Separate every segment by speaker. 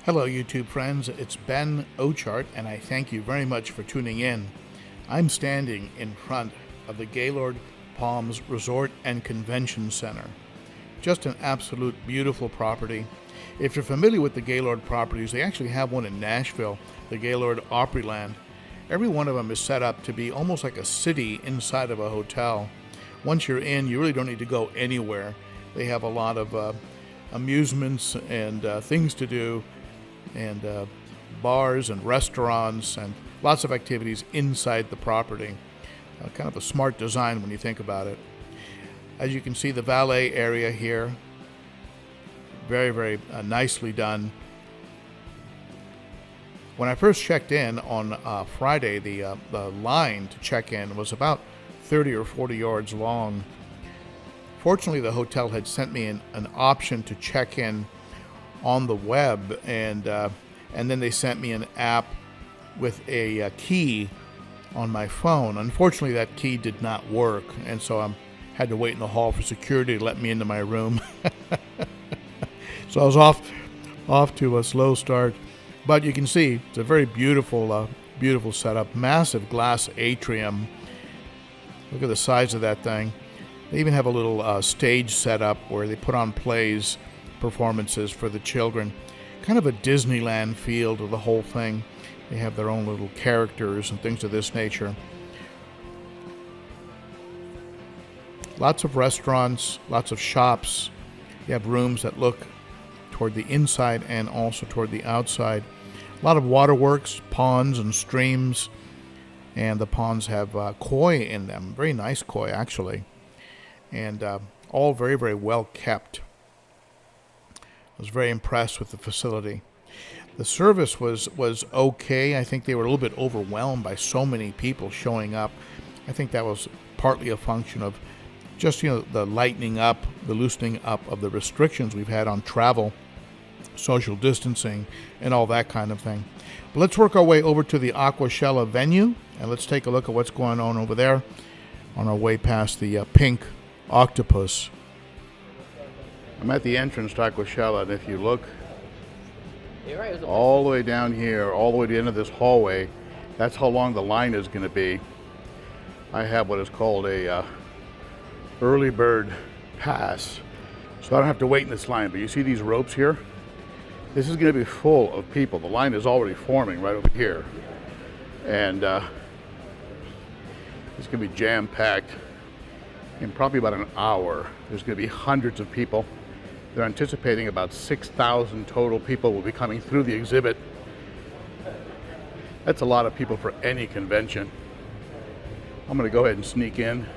Speaker 1: Hello YouTube friends, it's Ben Ochart and I thank you very much for tuning in. I'm standing in front of the Gaylord Palms Resort and Convention Center. Just an absolute beautiful property. If you're familiar with the Gaylord properties, they actually have one in Nashville, the Gaylord Opryland. Every one of them is set up to be almost like a city inside of a hotel. Once you're in, you really don't need to go anywhere. They have a lot of amusements and things to do, and bars and restaurants and lots of activities inside the property. Kind of a smart design when you think about it. As you can see, the valet area here, very nicely done. When I first checked in on Friday, the line to check in was about 30 or 40 yards long. Fortunately, the hotel had sent me an option to check in on the web, and then they sent me an app with a key on my phone. Unfortunately, that key did not work, and so I had to wait in the hall for security to let me into my room. So I was off to a slow start, but you can see it's a very beautiful setup. Massive glass atrium. Look at the size of that thing. They even have a little stage set up where they put on plays, performances for the children. Kind of a Disneyland feel to the whole thing. They have their own little characters and things of this nature. Lots of restaurants, lots of shops. You have rooms that look toward the inside and also toward the outside. A lot of waterworks, ponds and streams, and the ponds have koi in them. Very nice koi, actually, and all very well kept. I was very impressed with the facility. The service was okay. I think they were a little bit overwhelmed by so many people showing up. I think that was partly a function of just, the lightening up, the loosening up of the restrictions we've had on travel, social distancing, and all that kind of thing. But let's work our way over to the Aquashella venue, and let's take a look at what's going on over there on our way past the pink octopus. I'm at the entrance to Aquashella, and if you look all the way down here, all the way to the end of this hallway, that's how long the line is going to be. I have what is called a early bird pass, so I don't have to wait in this line. But you see these ropes here? This is going to be full of people. The line is already forming right over here, and it's going to be jam-packed. In probably about an hour, there's going to be hundreds of people. They're anticipating about 6,000 total people will be coming through the exhibit. That's a lot of people for any convention. I'm going to go ahead and sneak in.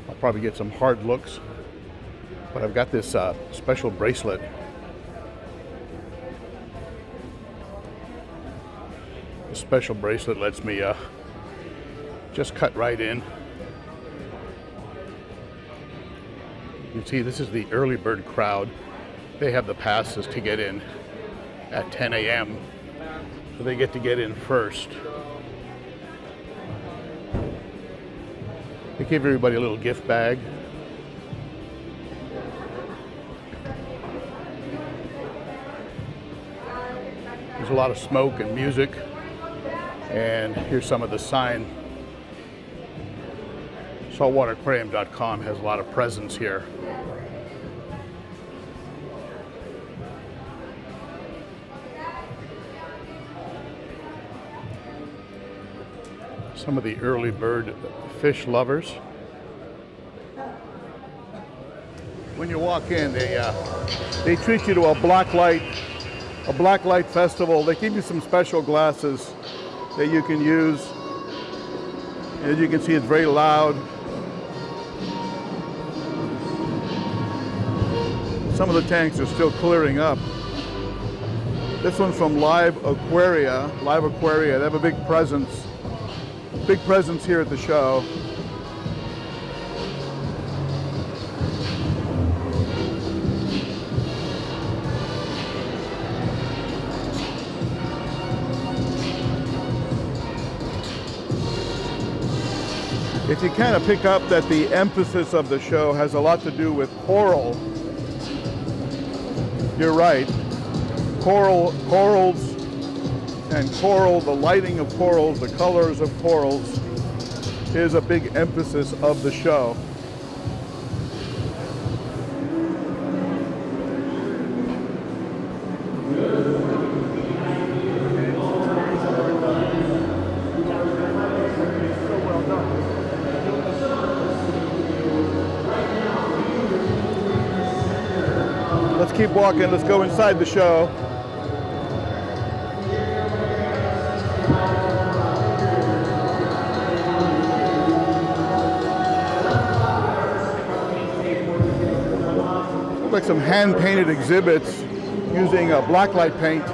Speaker 1: I'll probably get some hard looks, but I've got this special bracelet. This special bracelet lets me just cut right in. You see, this is the early bird crowd. They have the passes to get in at 10 a.m. So they get to get in first. They give everybody a little gift bag. There's a lot of smoke and music. And here's some of the sign. Saltwateraquarium.com has a lot of presence here. Some of the early bird fish lovers. When you walk in, they treat you to a black light festival. They give you some special glasses that you can use. And as you can see, it's very loud. Some of the tanks are still clearing up. This one's from Live Aquaria. They have a big presence here at the show. If you kind of pick up that the emphasis of the show has a lot to do with coral, you're right.
Speaker 2: corals and the lighting of corals, the colors of corals is a big emphasis of the show. Let's keep walking. Let's go inside the show. Looks like some hand-painted exhibits using blacklight paint.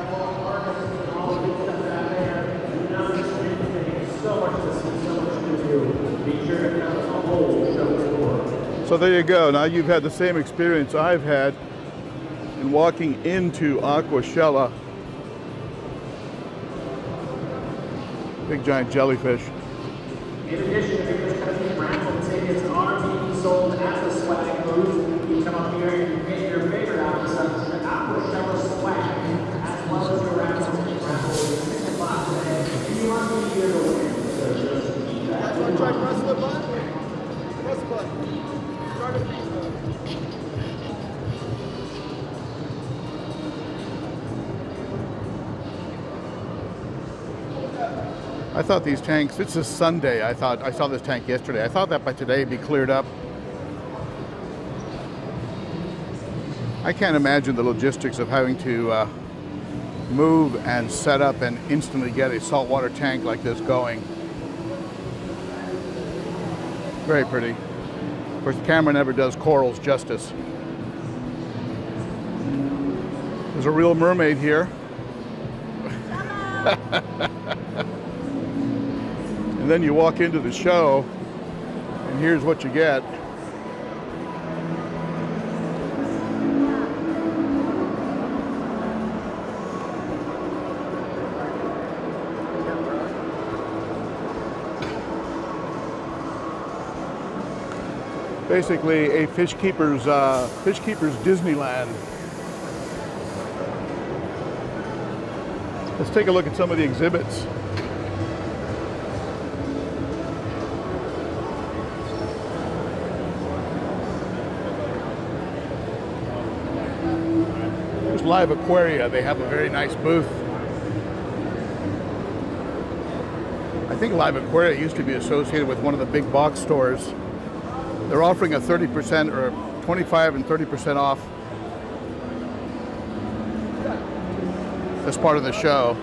Speaker 2: So there you go. Now you've had the same experience I've had in walking into Aquashella. Big giant jellyfish.
Speaker 3: In addition, tickets, raffle tickets are being sold at the swag booth. You come up here and you get your favorite Aquashella swag, as well as your raffle ticket raffle is $6 today. If you want to be here to win, so just keep that.
Speaker 4: That's what I tried to press the button. Press the button. Start it.
Speaker 2: I thought these tanks, it's a Sunday, I saw this tank yesterday. I thought that by today it'd be cleared up. I can't imagine the logistics of having to move and set up and instantly get a saltwater tank like this going. Very pretty. Of course, the camera never does corals justice. There's a real mermaid here. And then you walk into the show, and here's what you get. Basically, a fish keeper's Disneyland. Let's take a look at some of the exhibits. There's Live Aquaria. They have a very nice booth. I think Live Aquaria used to be associated with one of the big box stores. They're offering a 30% or 25 and 30% off as part of the show.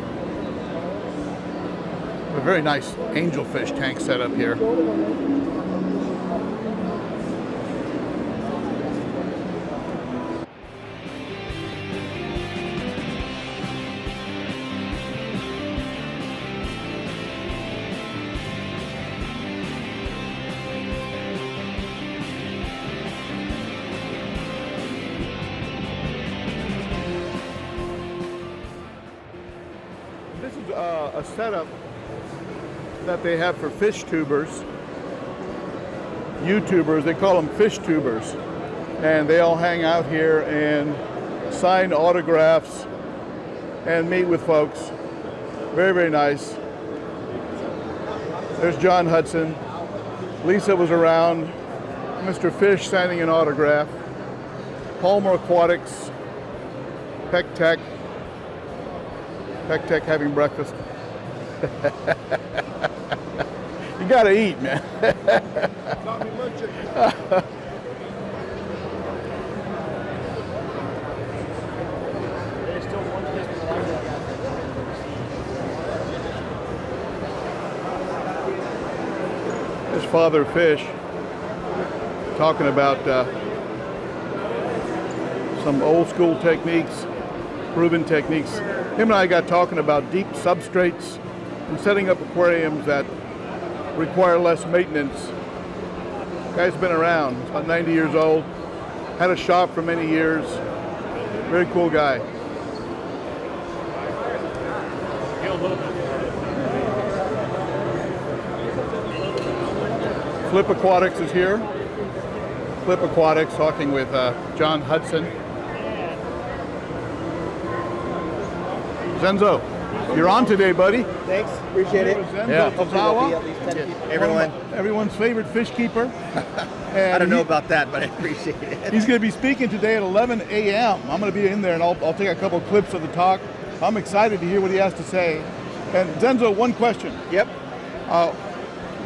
Speaker 2: A very nice angelfish tank set up here. This is a setup that they have for FishTubers, YouTubers. They call them FishTubers, and they all hang out here and sign autographs and meet with folks. Very, very nice. There's John Hudson. Lisa was around. Mr. Fish signing an autograph. Palmer Aquatics. Peck Tech having breakfast. You gotta eat, man. There's Father Fish talking about some old school techniques, proven techniques. Him and I got talking about deep substrates and setting up aquariums that require less maintenance. Guy's been around, he's about 90 years old, had a shop for many years. Very cool guy. Flip Aquatics is here. Flip Aquatics talking with John Hudson. Zenzo, you're on today, buddy.
Speaker 4: Thanks, appreciate it.
Speaker 2: Zenzo
Speaker 5: Yeah.
Speaker 4: Hopefully there'll be
Speaker 2: Tazawa,
Speaker 4: at least 10 people.
Speaker 5: Everyone,
Speaker 2: everyone's favorite fish keeper.
Speaker 5: I don't know about that, but I appreciate it.
Speaker 2: He's going to be speaking today at 11 a.m. I'm going to be in there, and I'll take a couple clips of the talk. I'm excited to hear what he has to say. And Zenzo, one question.
Speaker 5: Yep.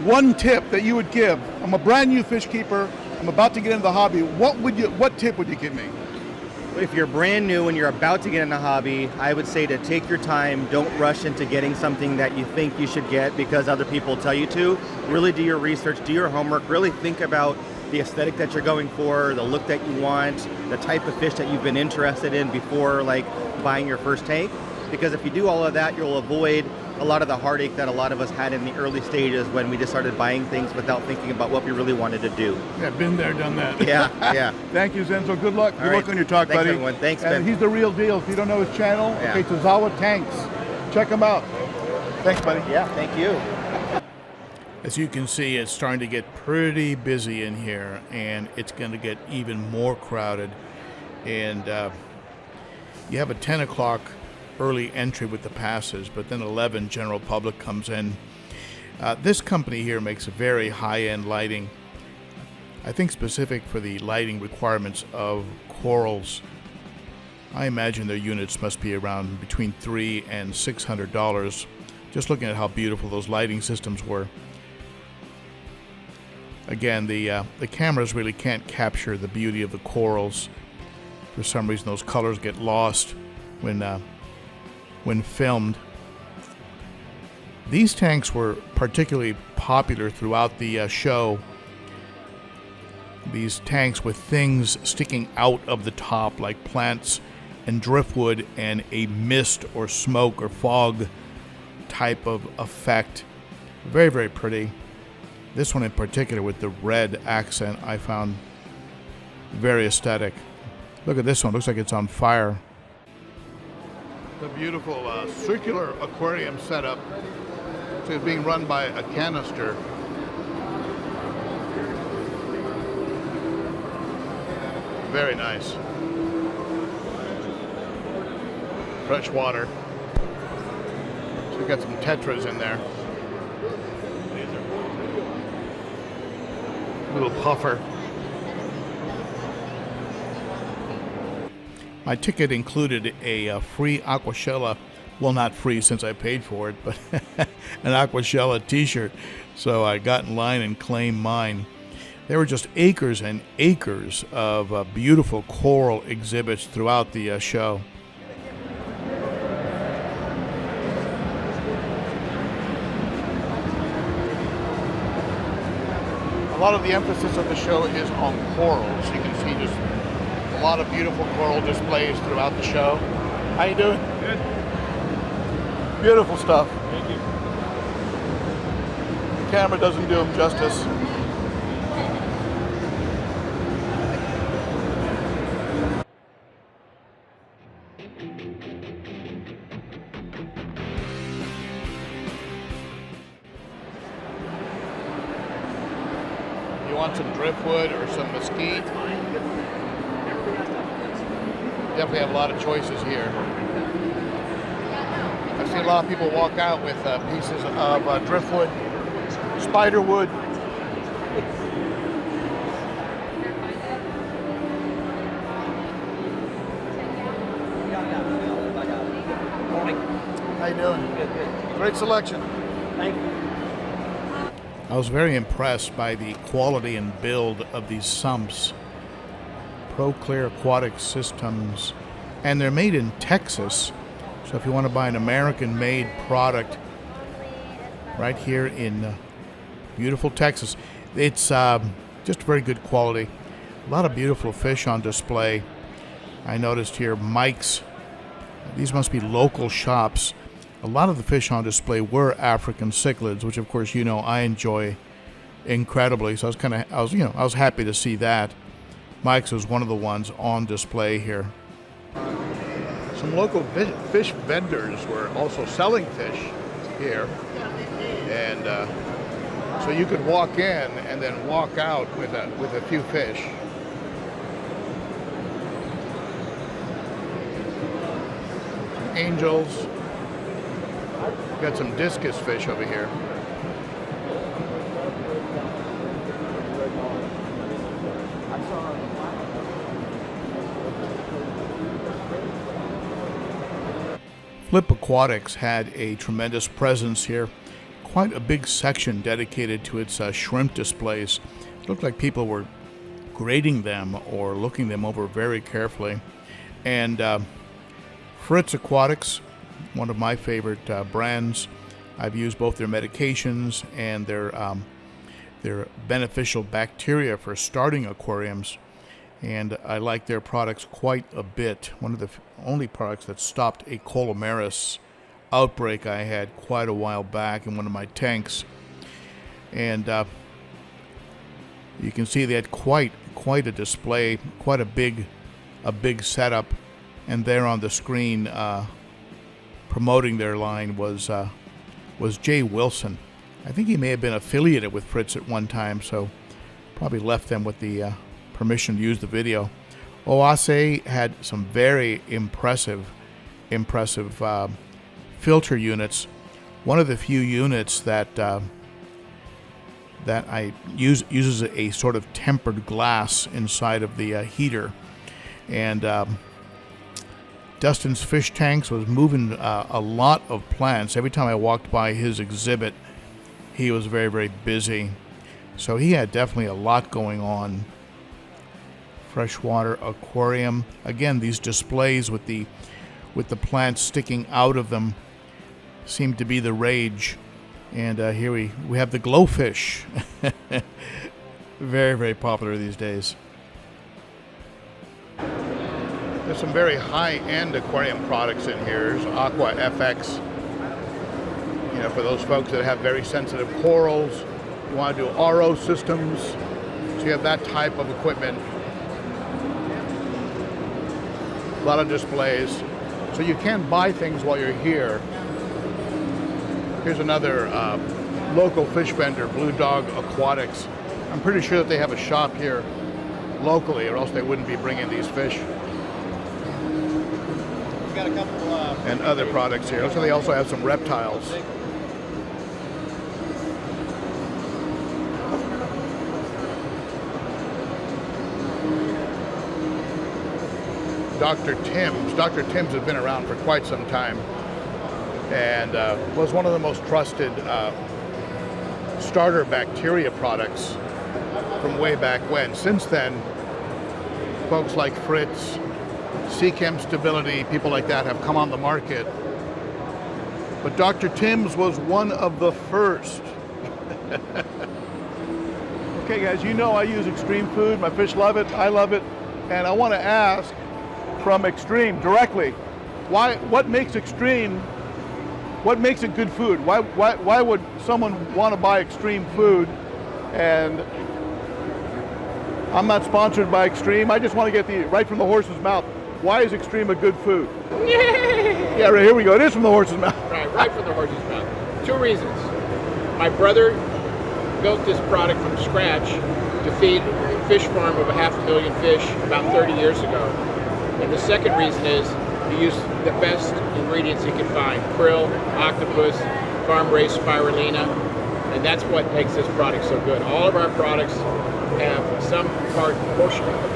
Speaker 2: One tip that you would give. I'm a brand new fish keeper. I'm about to get into the hobby. What tip would you give me?
Speaker 5: If you're brand new and you're about to get in the hobby, I would say to take your time. Don't rush into getting something that you think you should get because other people tell you to. Really do your research, do your homework, really think about the aesthetic that you're going for, the look that you want, the type of fish that you've been interested in before like buying your first tank. Because if you do all of that, you'll avoid a lot of the heartache that a lot of us had in the early stages when we just started buying things without thinking about what we really wanted to do.
Speaker 2: Yeah, been there, done that.
Speaker 5: Yeah.
Speaker 2: Thank you, Zenzo. Good luck. Good
Speaker 5: right.
Speaker 2: luck on your talk,
Speaker 5: Thanks,
Speaker 2: buddy.
Speaker 5: everyone. Thanks,
Speaker 2: And
Speaker 5: Ben.
Speaker 2: he's the real deal. If you don't know his channel,
Speaker 5: Yeah.
Speaker 2: okay, Tazawa Tanks. Check him out. Thanks, buddy.
Speaker 5: Yeah, thank you.
Speaker 1: As you can see, it's starting to get pretty busy in here, and it's going to get even more crowded. And you have a 10 o'clock early entry with the passes, but then 11 general public comes in. This company here makes very high-end lighting. I think specific for the lighting requirements of corals. I imagine their units must be around between $300 and $600. Just looking at how beautiful those lighting systems were. Again, the cameras really can't capture the beauty of the corals. For some reason, those colors get lost when filmed. These tanks were particularly popular throughout the show. These tanks with things sticking out of the top like plants and driftwood and a mist or smoke or fog type of effect. Very, very pretty. This one in particular with the red accent I found very aesthetic. Look at this one, looks like it's on fire.
Speaker 2: The beautiful circular aquarium setup. So it's being run by a canister. Very nice. Fresh water. So we've got some tetras in there. Little puffer.
Speaker 1: My ticket included a free Aquashella, well, not free since I paid for it, but an Aquashella t-shirt. So I got in line and claimed mine. There were just acres and acres of beautiful coral exhibits throughout the show.
Speaker 2: A lot of the emphasis of the show is on corals. You can see just a lot of beautiful coral displays throughout the show. How you doing? Good. Beautiful stuff. Thank you. The camera doesn't do them justice. You want some driftwood or some mesquite? Definitely have a lot of choices here. I've seen a lot of people walk out with pieces of driftwood, spiderwood. How you doing? Good. Great selection.
Speaker 4: Thank you.
Speaker 1: I was very impressed by the quality and build of these sumps. Clear Aquatic Systems, and they're made in Texas. So if you want to buy an American-made product right here in beautiful Texas, it's just very good quality. A lot of beautiful fish on display. I noticed here Mike's. These must be local shops. A lot of the fish on display were African cichlids, which of course you know I enjoy incredibly. So I was happy to see that. Mike's was one of the ones on display here.
Speaker 2: Some local fish vendors were also selling fish here, and so you could walk in and then walk out with a few fish. Angels, Got some discus fish over here.
Speaker 1: Fritz Aquatics had a tremendous presence here. Quite a big section dedicated to its shrimp displays. It looked like people were grading them or looking them over very carefully. And Fritz Aquatics, one of my favorite brands. I've used both their medications and their beneficial bacteria for starting aquariums, and I like their products quite a bit. One of the only products that stopped a colomaris outbreak I had quite a while back in one of my tanks. And you can see they had quite a display, quite a big setup, and there on the screen promoting their line was Jay Wilson. I think he may have been affiliated with Fritz at one time, so probably left them with the permission to use the video. Oase had some very impressive filter units. One of the few units that I uses a sort of tempered glass inside of the heater, and Dustin's fish tanks was moving a lot of plants. Every time I walked by his exhibit, he was very, very busy. So he had definitely a lot going on. Freshwater aquarium. Again, these displays with the plants sticking out of them seem to be the rage. And here we have the glowfish. Very, very popular these days.
Speaker 2: There's some very high-end aquarium products in here. There's Aqua FX. You know, for those folks that have very sensitive corals, you want to do RO systems, so you have that type of equipment. A lot of displays. So you can buy things while you're here. Here's another local fish vendor, Blue Dog Aquatics. I'm pretty sure that they have a shop here locally, or else they wouldn't be bringing these fish.
Speaker 5: Got a couple
Speaker 2: and other products here. Looks like they also have some reptiles. Dr. Tim's. Dr. Tim's has been around for quite some time and was one of the most trusted starter bacteria products from way back when. Since then, folks like Fritz, Seachem Stability, people like that have come on the market. But Dr. Tim's was one of the first. Okay guys, you know I use Xtreme food. My fish love it, I love it. And I want to ask from Xtreme directly, what makes Xtreme, what makes it good food? Why would someone want to buy Xtreme food? And I'm not sponsored by Xtreme. I just want to get the right from the horse's mouth. Why is Xtreme a good food? Yeah, right, here we go. It is from the horse's mouth.
Speaker 6: Right from the horse's mouth. Two reasons. My brother built this product from scratch to feed a fish farm of 500,000 fish about 30 years ago. And the second reason is he used the best ingredients he could find. Krill, octopus, farm-raised spirulina, and that's what makes this product so good. All of our products have some portion of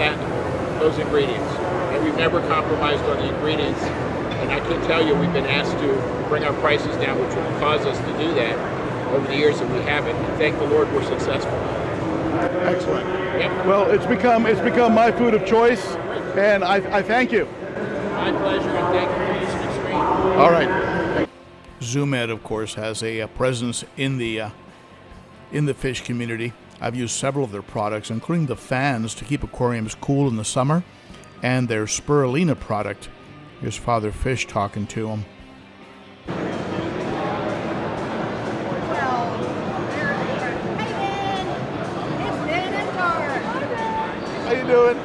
Speaker 6: those ingredients. And we've never compromised on the ingredients. And I can tell you we've been asked to bring our prices down, which will cause us to do that over the years that we haven't. And thank the Lord we're successful.
Speaker 2: Excellent.
Speaker 6: Yep.
Speaker 2: Well, it's become my food of choice, and I thank you.
Speaker 6: My pleasure, and thank you for using Xtreme.
Speaker 2: All right.
Speaker 1: ZoomEd, of course, has a presence in the fish community. I've used several of their products, including the fans to keep aquariums cool in the summer, and their spirulina product. Here's Father Fish talking to him.
Speaker 2: How you doing?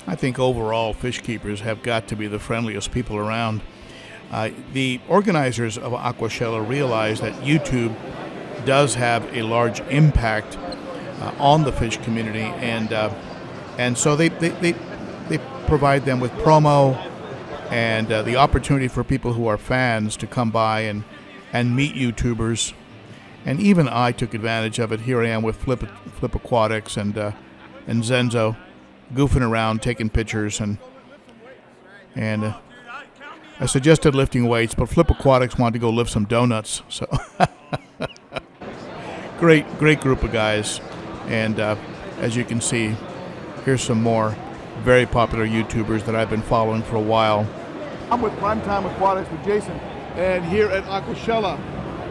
Speaker 1: I think overall fish keepers have got to be the friendliest people around. The organizers of Aquashella realize that YouTube does have a large impact on the fish community, and so they provide them with promo and the opportunity for people who are fans to come by and meet YouTubers. And even I took advantage of it. Here I am with Flip Aquatics and Zenzo, goofing around, taking pictures, and I suggested lifting weights, but Flip Aquatics wanted to go lift some donuts. So great group of guys. And as you can see, here's some more very popular YouTubers that I've been following for a while.
Speaker 2: I'm with Primetime Aquatics with Jason, and here at Aquashella.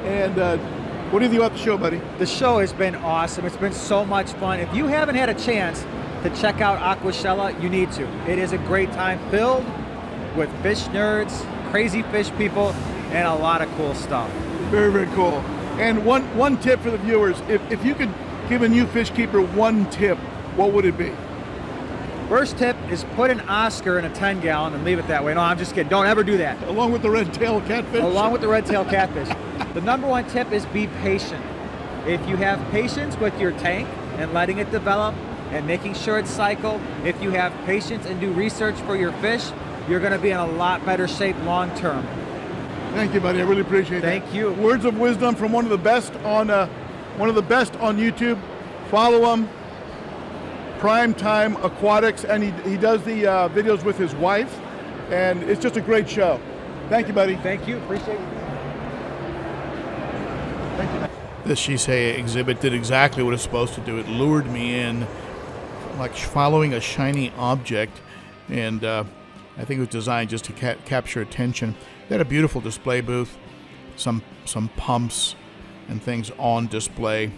Speaker 2: And what do you think about the show, buddy?
Speaker 7: The show has been awesome. It's been so much fun. If you haven't had a chance to check out Aquashella, you need to. It is a great time filled with fish nerds, crazy fish people, and a lot of cool stuff.
Speaker 2: Very, very cool. And one tip for the viewers, if you could give a new fish keeper one tip, what would it be?
Speaker 7: First tip is put an Oscar in a 10-gallon and leave it that way. No, I'm just kidding. Don't ever do that.
Speaker 2: Along with the red-tailed catfish?
Speaker 7: Along with the red-tailed catfish. The number one tip is be patient. If you have patience with your tank and letting it develop and making sure it's cycled, if you have patience and do research for your fish, you're going to be in a lot better shape long term.
Speaker 2: Thank you, buddy. I really appreciate that.
Speaker 7: Thank you.
Speaker 2: Words of wisdom from one of the best on YouTube. Follow him, Primetime Aquatics, and he does the videos with his wife, and it's just a great show. Thank you, buddy.
Speaker 7: Thank you. Appreciate it.
Speaker 2: Thank you.
Speaker 1: The Sicce exhibit did exactly what it's supposed to do. It lured me in, like following a shiny object, and I think it was designed just to capture attention. They had a beautiful display booth, some pumps and things on display,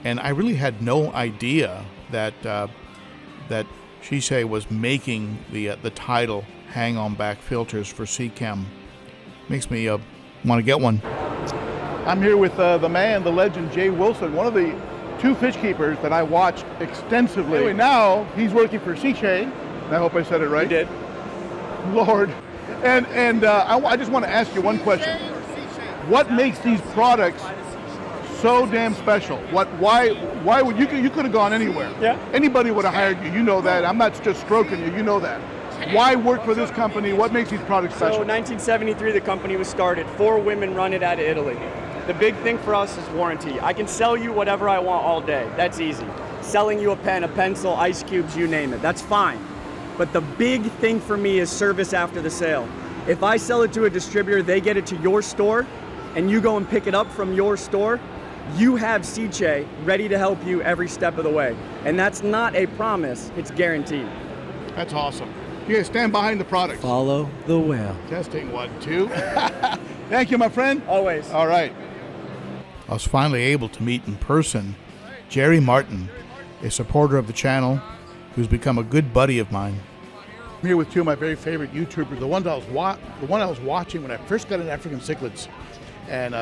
Speaker 1: and I really had no idea that that Sicce was making the tidal hang-on back filters for Seachem. Makes me want to get one.
Speaker 2: I'm here with the man, the legend, Jay Wilson, one of the two fish keepers that I watched extensively. Anyway, now he's working for Sicce. I hope I said it right.
Speaker 8: You did.
Speaker 2: Lord. And I just want to ask you one question. What makes these products so damn special? Why would you could have gone anywhere?
Speaker 8: Yeah.
Speaker 2: Anybody would have hired you. You know that. I'm not just stroking you. You know that. Why work for this company? What makes these products special?
Speaker 8: So 1973, the company was started. 4 women run it out of Italy. The big thing for us is warranty. I can sell you whatever I want all day. That's easy. Selling you a pen, a pencil, ice cubes, you name it. That's fine. But the big thing for me is service after the sale. If I sell it to a distributor, they get it to your store, and you go and pick it up from your store, you have Sicce ready to help you every step of the way. And that's not a promise, it's guaranteed.
Speaker 2: That's awesome. You guys stand behind the product.
Speaker 7: Follow the whale.
Speaker 2: Testing 1, 2. Thank you, my friend.
Speaker 8: Always.
Speaker 2: All right.
Speaker 1: I was finally able to meet in person Jerry Martin, a supporter of the channel who's become a good buddy of mine.
Speaker 2: I'm here with two of my very favorite YouTubers. The one I was watching when I first got into African cichlids, and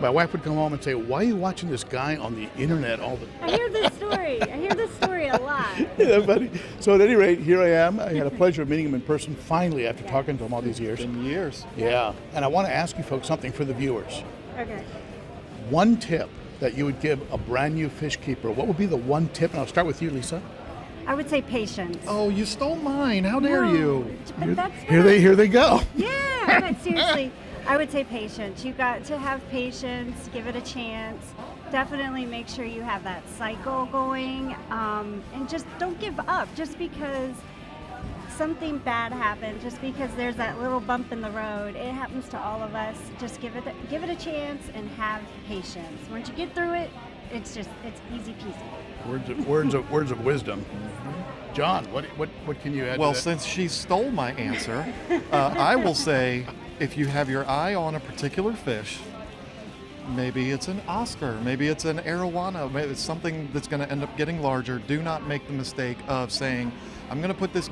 Speaker 2: my wife would come home and say, "Why are you watching this guy on the internet all the?"
Speaker 9: I hear this story a lot.
Speaker 2: Yeah, buddy. So at any rate, here I am. I had a pleasure of meeting him in person finally after talking to him all these years.
Speaker 5: In years.
Speaker 2: Yeah, and I want to ask you folks something for the viewers.
Speaker 9: Okay.
Speaker 2: One tip that you would give a brand new fish keeper. What would be the one tip? And I'll start with you, Lisa.
Speaker 9: I would say patience.
Speaker 5: Oh, you stole mine. How dare you?
Speaker 9: But that's
Speaker 2: Here they go.
Speaker 9: Yeah, but seriously, I would say patience. You got to have patience, give it a chance. Definitely make sure you have that cycle going, and just don't give up just because something bad happened, just because there's that little bump in the road. It happens to all of us. Just give it a chance and have patience. Once you get through it, it's easy peasy.
Speaker 2: Words of wisdom. John, what can you add
Speaker 10: Well,
Speaker 2: to that?
Speaker 10: since she stole my answer, I will say if you have your eye on a particular fish, maybe it's an Oscar, maybe it's an arowana, maybe it's something that's going to end up getting larger, do not make the mistake of saying, I'm going to put this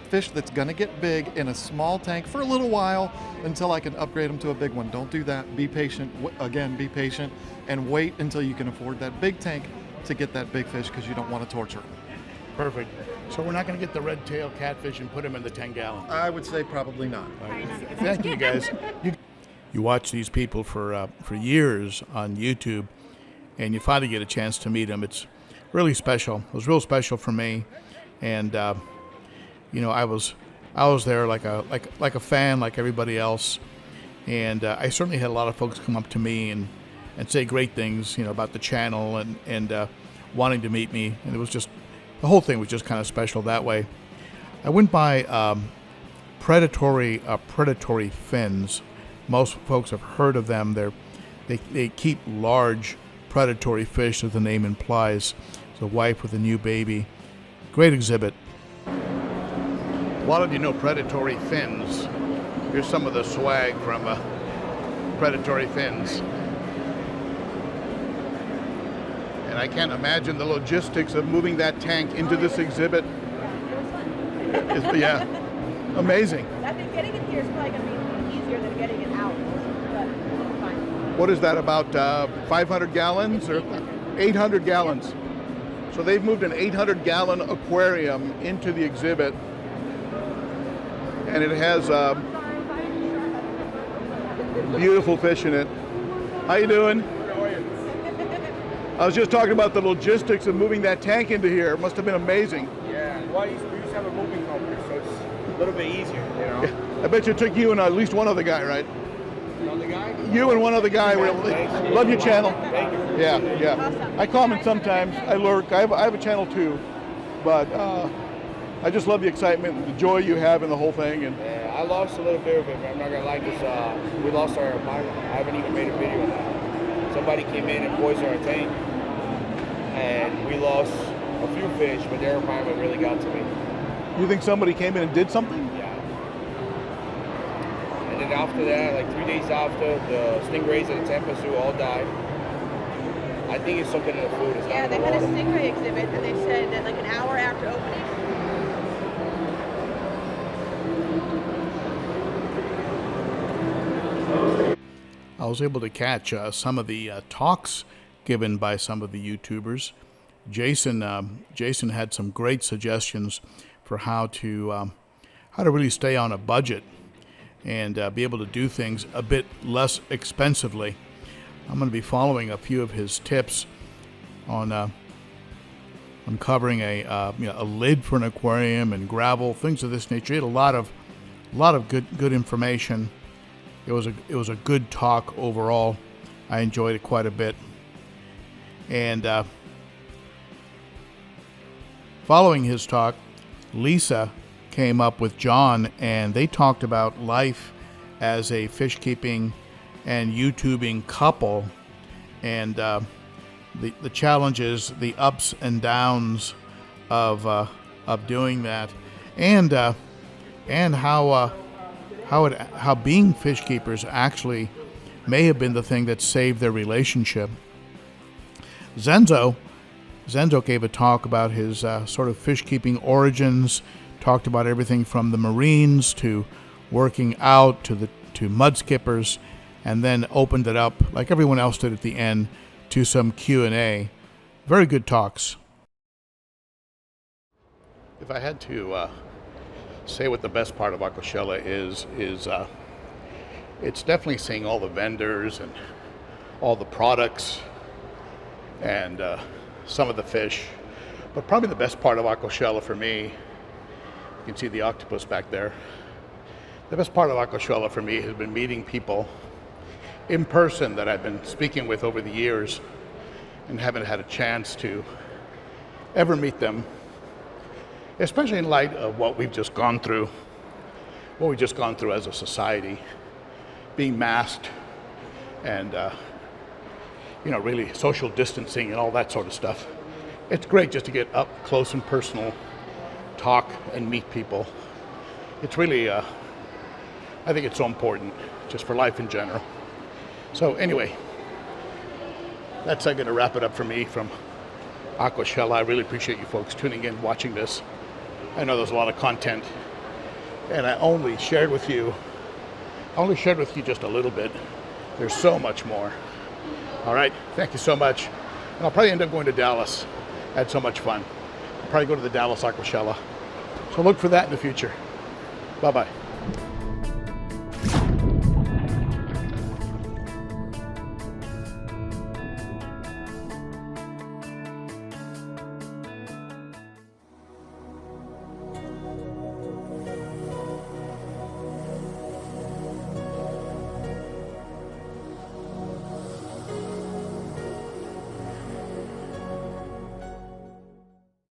Speaker 10: fish that's going to get big in a small tank for a little while until I can upgrade them to a big one. Don't do that. Be patient. Again, be patient and wait until you can afford that big tank to get that big fish because you don't want to torture them.
Speaker 2: Perfect. So we're not going to get the red-tailed catfish and put him in the 10-gallon.
Speaker 10: I would say probably not.
Speaker 2: Thank you, guys.
Speaker 1: You watch these people for years on YouTube, and you finally get a chance to meet them. It's really special. It was real special for me, and I was I was there like a fan, like everybody else, and I certainly had a lot of folks come up to me and say great things, about the channel and wanting to meet me, and it was just, the whole thing was just kind of special that way. I went by predatory fins. Most folks have heard of them. They keep large predatory fish, as the name implies. It's a wife with a new baby. Great exhibit. A lot of you know predatory fins. Here's some of the swag from predatory fins. And I can't imagine the logistics of moving that tank into this exhibit. Yeah, amazing.
Speaker 4: I think getting it here is probably going to be easier than getting it out, but it's fine.
Speaker 2: What is that, about 500 gallons or 800 gallons? So they've moved an 800-gallon aquarium into the exhibit, and it has beautiful fish in it. How you doing? I was just talking about the logistics of moving that tank into here. It must have been amazing.
Speaker 6: Yeah, well, we used to have a moving company, so it's a little bit easier,
Speaker 2: I bet you it took you and at least one other guy, right?
Speaker 6: Another guy?
Speaker 2: You and one other guy. Love your channel.
Speaker 6: Thank you.
Speaker 2: Yeah.
Speaker 4: Awesome.
Speaker 2: I comment sometimes. I lurk. I have a channel too, but I just love the excitement and the joy you have in the whole thing. And
Speaker 6: Yeah, I lost a little bit of it, but I'm not gonna lie, because we lost our apartment. I haven't even made a video on that. Somebody came in and poisoned our tank, and we lost a few fish, but their apartment really got to me.
Speaker 2: you think somebody came in and did something?
Speaker 6: Yeah. And then after that, like 3 days after, the stingrays at the Tampa Zoo all died. I think it's something in the food. It's
Speaker 4: Yeah,
Speaker 6: not
Speaker 4: they
Speaker 6: in the
Speaker 4: had a
Speaker 6: water.
Speaker 4: stingray exhibit, and they said that like an hour after opening.
Speaker 1: I was able to catch some of the talks given by some of the YouTubers. Jason had some great suggestions for how to really stay on a budget and be able to do things a bit less expensively. I'm going to be following a few of his tips on uncovering a lid for an aquarium and gravel, things of this nature. He had a lot of good information. It was a good talk overall. I enjoyed it quite a bit. And following his talk, Lisa came up with John, and they talked about life as a fish keeping and YouTubing couple, and the challenges, the ups and downs of doing that, and how being fish keepers actually may have been the thing that saved their relationship. Zenzo gave a talk about his sort of fish keeping origins, talked about everything from the Marines to working out to mud skippers, and then opened it up, like everyone else did at the end, to some Q&A. Very good talks. If I had to say what the best part of Aquashella is it's definitely seeing all the vendors and all the products and some of the fish. But probably the best part of Aquashella for me, you can see the octopus back there. The best part of Aquashella for me has been meeting people in person that I've been speaking with over the years and haven't had a chance to ever meet them, especially in light of what we've just gone through as a society, being masked and really social distancing and all that sort of stuff. It's great just to get up close and personal, talk and meet people. It's really, I think it's so important just for life in general. So anyway, that's going to wrap it up for me from Aquashella. I really appreciate you folks tuning in, watching this. I know there's a lot of content, and I only shared with you just a little bit. There's so much more. All right, thank you so much. And I'll probably end up going to Dallas. I had so much fun. I'll probably go to the Dallas Aquashella. So look for that in the future. Bye-bye.